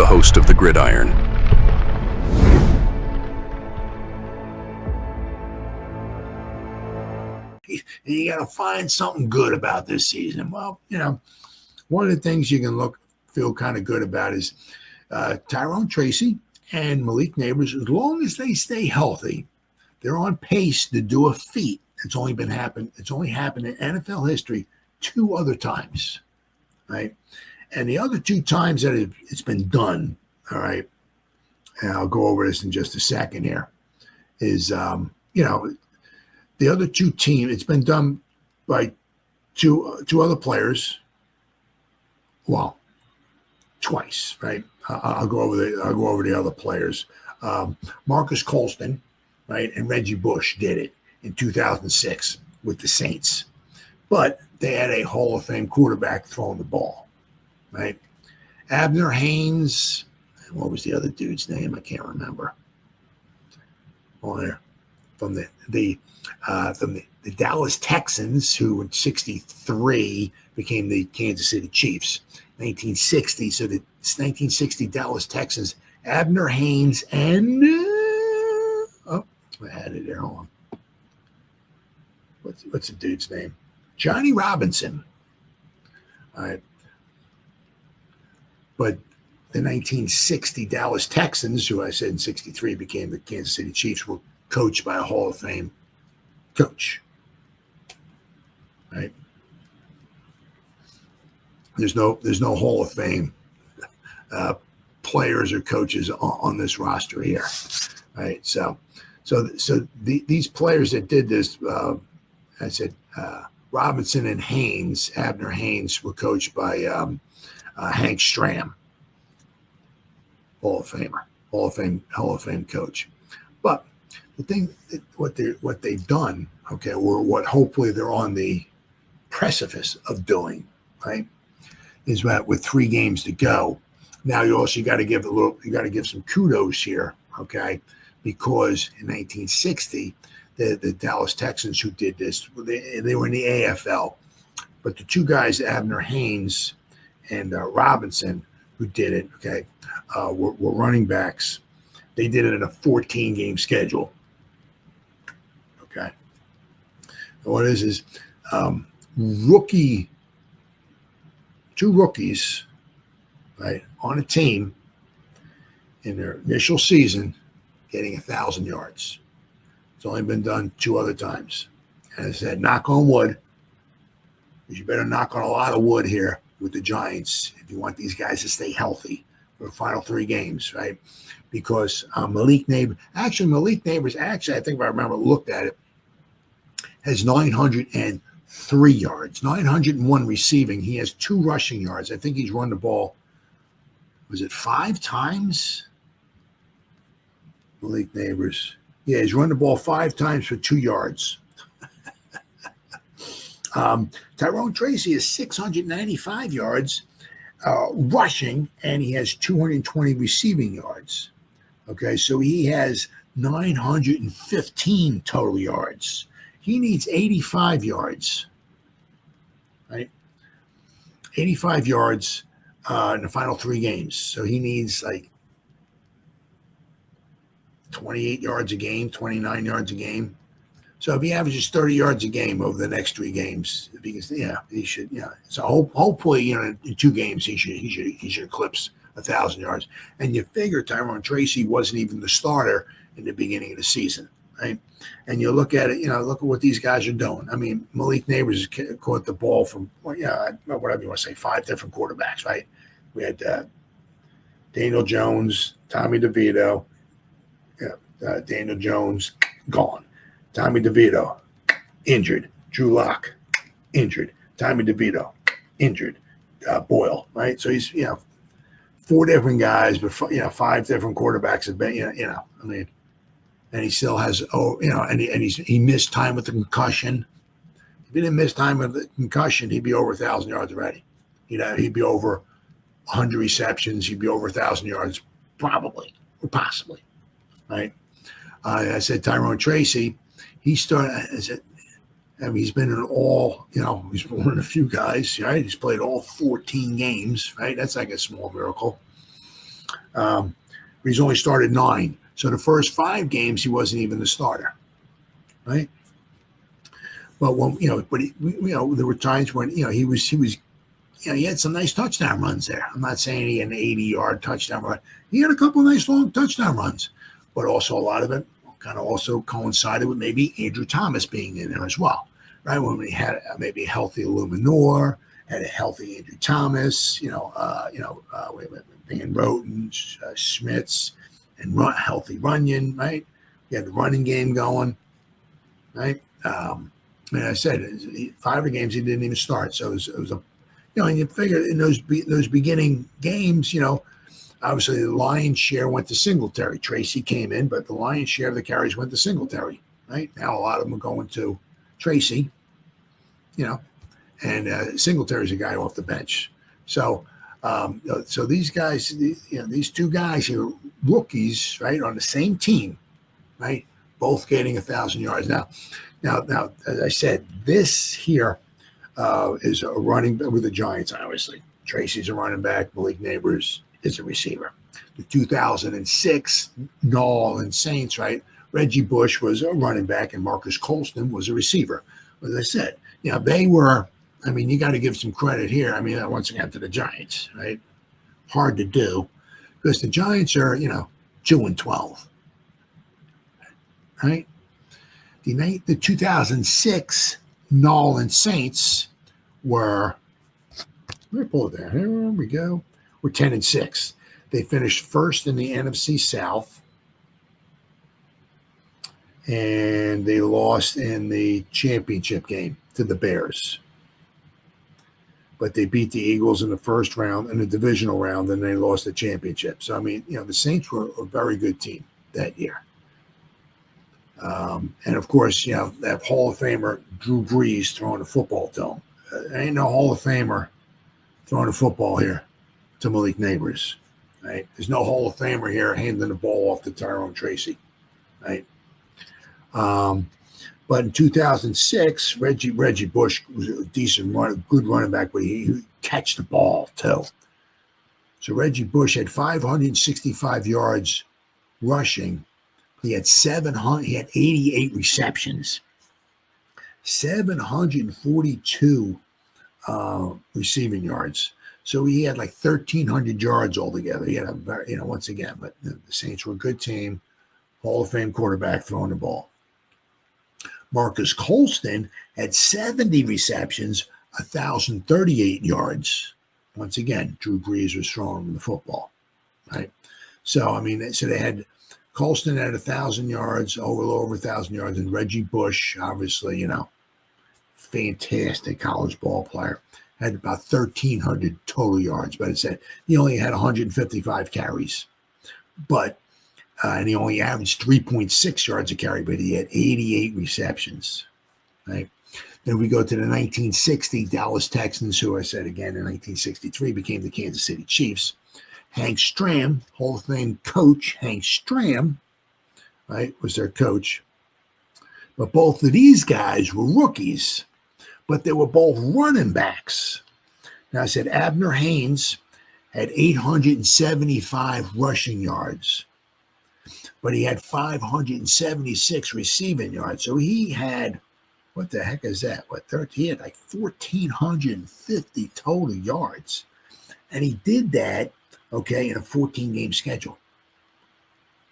host of the Gridiron. You got to find something good about this season. Well, one of the things you can feel kind of good about is Tyrone, Tracy, and Malik Nabers. As long as they stay healthy, they're on pace to do a feat. It's only happened in NFL history 2 other times, right? And the other 2 times that it's been done, all right, and I'll go over this in just a second here, is, the other 2 teams, it's been done by two other players. Well, twice, right? I'll go over the other players. Marcus Colston, right, and Reggie Bush did it in 2006 with the Saints, but they had a Hall of Fame quarterback throwing the ball, right? Abner Haynes, what was the other dude's name? I can't remember. On there, from the Dallas Texans, who in '63 became the Kansas City Chiefs. 1960, so the 1960 Dallas Texans, Abner Haynes and I had it there. Hold on. What's the dude's name? Johnny Robinson. All right. But the 1960 Dallas Texans, who I said in '63 became the Kansas City Chiefs, were coached by a Hall of Fame coach. Right? There's no Hall of Fame players or coaches on this roster here, right? So these players that did this, I said Robinson and Haynes, Abner Haynes, were coached by Hank Stram, Hall of Famer, Hall of Fame coach. But the thing, what they've done, okay, or what hopefully they're on the precipice of doing, right, is that with 3 games to go, now you got to give some kudos here, okay, because in 1960, the Dallas Texans who did this, they were in the AFL, but the 2 guys, Abner Haynes and Robinson, who did it, okay, were running backs. They did it in a 14-game schedule, okay. And what it is 2 rookies, right, on a team in their initial season getting 1,000 yards. It's only been done 2 other times. And I said, knock on wood. You better knock on a lot of wood here with the Giants if you want these guys to stay healthy for the final 3 games, right? Because Malik Nabers, I think if I remember, looked at it, has 903 yards, 901 receiving. He has 2 rushing yards. I think he's run the ball, was it 5 times? Malik Nabers. Yeah, he's run the ball 5 times for 2 yards. Tyrone Tracy is 695 yards rushing, and he has 220 receiving yards. Okay, so he has 915 total yards. He needs 85 yards, right? 85 yards in the final 3 games. So he needs like 28 yards a game, 29 yards a game. So if he averages 30 yards a game over the next 3 games, he should. Yeah. So hopefully, in 2 games he should eclipse 1,000 yards. And you figure Tyrone Tracy wasn't even the starter in the beginning of the season, right? And you look at it, look at what these guys are doing. I mean, Malik Nabers caught the ball from, whatever you want to say, 5 different quarterbacks, right? We had Daniel Jones, Tommy DeVito, Daniel Jones, gone. Tommy DeVito, injured. Drew Lock, injured. Tommy DeVito, injured. Boyle, right? So he's, 4 different guys, but 5 different quarterbacks have been, I mean, and he still has, and he missed time with the concussion. If he didn't miss time with the concussion, he'd be over 1,000 yards already. He'd be over 100 receptions. He'd be over 1,000 yards, probably or possibly, right? I said Tyrone Tracy. He started. He's been in all. He's one of a few guys, right? He's played all 14 games, right? That's like a small miracle. He's only started 9. So the first 5 games, he wasn't even the starter, right? But when there were times when he was he had some nice touchdown runs there. I'm not saying he had an 80-yard touchdown run. He had a couple of nice long touchdown runs, but also a lot of it kind of also coincided with maybe Andrew Thomas being in there as well, right? When we had maybe a healthy Illuminor, had a healthy Andrew Thomas, Van Roten, Schmitz, and healthy Runyon, right? We had the running game going, right? And I said 5 of the games he didn't even start, so it was a, and you figure in those beginning games, obviously the lion's share went to Singletary. Tracy came in, but the lion's share of the carries went to Singletary. Right now, a lot of them are going to Tracy, and Singletary's a guy off the bench. So these guys, these 2 guys here, rookies, right, on the same team, right, both getting 1,000 yards. Now, as I said, this here is a running with the Giants, obviously. Tracy's a running back. Malik Nabers is a receiver. The 2006 New Orleans Saints, right? Reggie Bush was a running back, and Marcus Colston was a receiver. As I said, they were. I mean, you got to give some credit here. I mean, once again to the Giants, right? Hard to do because the Giants are, 2-12, right? The 2006 New Orleans Saints were. Let me pull it down. Here we go. We're 10-6. They finished first in the NFC South, and they lost in the championship game to the Bears. But they beat the Eagles in the first round, in the divisional round, and they lost the championship. So, I mean, the Saints were a very good team that year. And, of course, that Hall of Famer Drew Brees throwing a football to him. There ain't no Hall of Famer throwing a football here to Malik Nabers, right? There's no Hall of Famer here handing the ball off to Tyrone Tracy, right? But in 2006, Reggie Bush was a good running back, but he catch the ball too. So Reggie Bush had 565 yards rushing. He had 88 receptions, 742 receiving yards. So he had like 1,300 yards altogether. He had once again, but the Saints were a good team. Hall of Fame quarterback throwing the ball. Marcus Colston had 70 receptions, 1,038 yards. Once again, Drew Brees was throwing the football, right? So, I mean, they had Colston at 1,000 yards, over 1,000 yards, and Reggie Bush, obviously, fantastic college ball player, had about 1,300 total yards. But it said he only had 155 carries. But and he only averaged 3.6 yards a carry, but he had 88 receptions, right? Then we go to the 1960 Dallas Texans, who I said again in 1963 became the Kansas City Chiefs. Hank Stram, Hall of Fame coach Hank Stram, right, was their coach. But both of these guys were rookies, but they were both running backs. Now I said Abner Haynes had 875 rushing yards, but he had 576 receiving yards. So he had, what the heck is that? He had like 1,450 total yards. And he did that, in a 14-game schedule.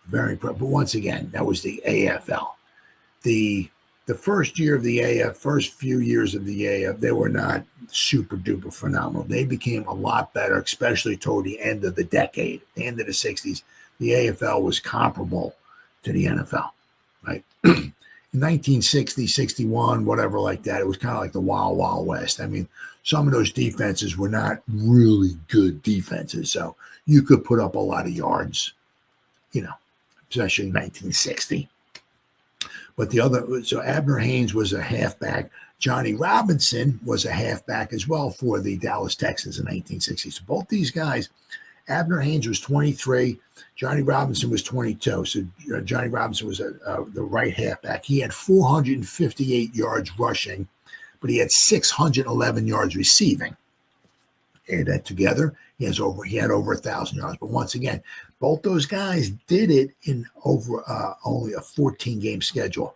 Very impressive. But once again, that was the AFL. The first year of the AF, first few years of the AF, they were not super duper phenomenal. They became a lot better, especially toward the end of the decade, the end of the 60s. The AFL was comparable to the NFL, right? In 1960, 61, whatever like that, it was kind of like the Wild Wild West. I mean, some of those defenses were not really good defenses, so you could put up a lot of yards, especially in 1960. But so Abner Haynes was a halfback. Johnny Robinson was a halfback as well for the Dallas Texans in 1960. So both these guys, Abner Haynes was 23. Johnny Robinson was 22. So Johnny Robinson was the right halfback. He had 458 yards rushing, but he had 611 yards receiving. add that together, he had over 1,000 yards. But once again, both those guys did it in over only a 14-game schedule.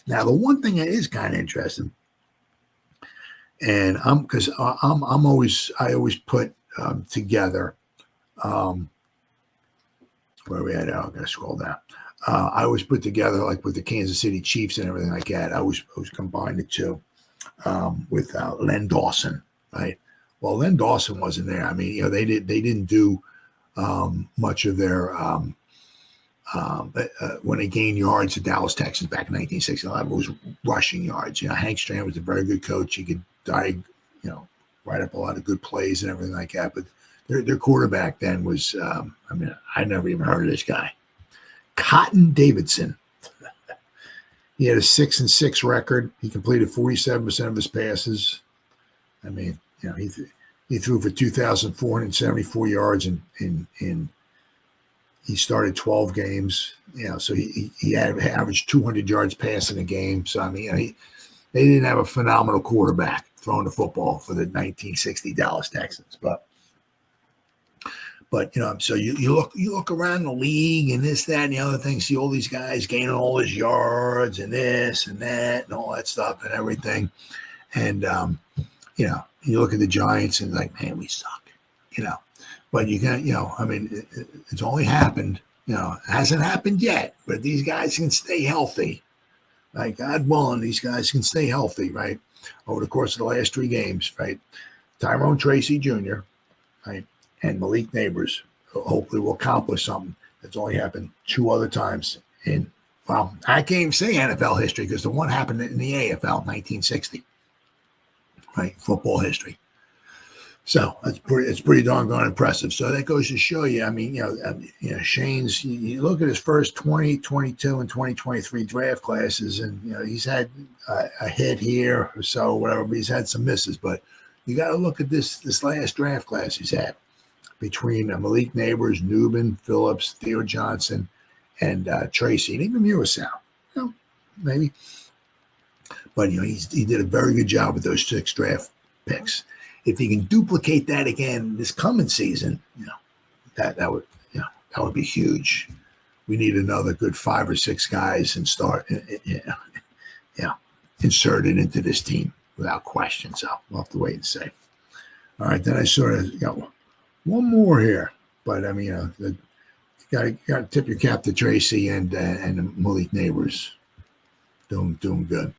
Now, the one thing that is kind of interesting, and I always put together. Where are we at? I'm gonna scroll down. I always put together, like with the Kansas City Chiefs and everything like that. I always combined the two with Len Dawson, right? Well, Len Dawson wasn't there. I mean, they didn't do much of their when they gained yards, the Dallas Texans back in 1960. A lot of it was rushing yards. Hank Strand was a very good coach. He could write up a lot of good plays and everything like that. But their quarterback then was, I never even heard of this guy, Cotton Davidson. He had a 6-6 record. He completed 47% of his passes. I mean, he threw for 2,474 yards in he started 12 games. So he had averaged 200 yards passing a game. So I mean, they didn't have a phenomenal quarterback throwing the football for the 1960 Dallas Texans, but so you look around the league and this, that, and the other thing, see all these guys gaining all these yards and this and that and all that stuff and everything. And, you look at the Giants and like, man, we suck, but you can, it's only happened, it hasn't happened yet, but these guys can stay healthy. Like, God willing, these guys can stay healthy, right? Over the course of the last 3 games, right? Tyrone Tracy Jr., right? And Malik Nabers hopefully will accomplish something that's only happened 2 other times I can't even say NFL history because the one happened in the AFL, 1960, right? Football history. So it's pretty doggone impressive. So that goes to show you, Shane's, you look at his first 2022 and 2023 draft classes, and, he's had a hit here or so, whatever, but he's had some misses. But you got to look at this last draft class he's had between Malik Nabers, Newman, Phillips, Theo Johnson, and Tracy, and even Murasow, maybe. But, he did a very good job with those 6 draft picks. If he can duplicate that again this coming season, that would be huge. We need another good 5 or 6 guys and start, inserted into this team without question. So we'll have to wait and see. All right, then I sort of got one more here, but got to tip your cap to Tracy and Malik Nabers, doing good.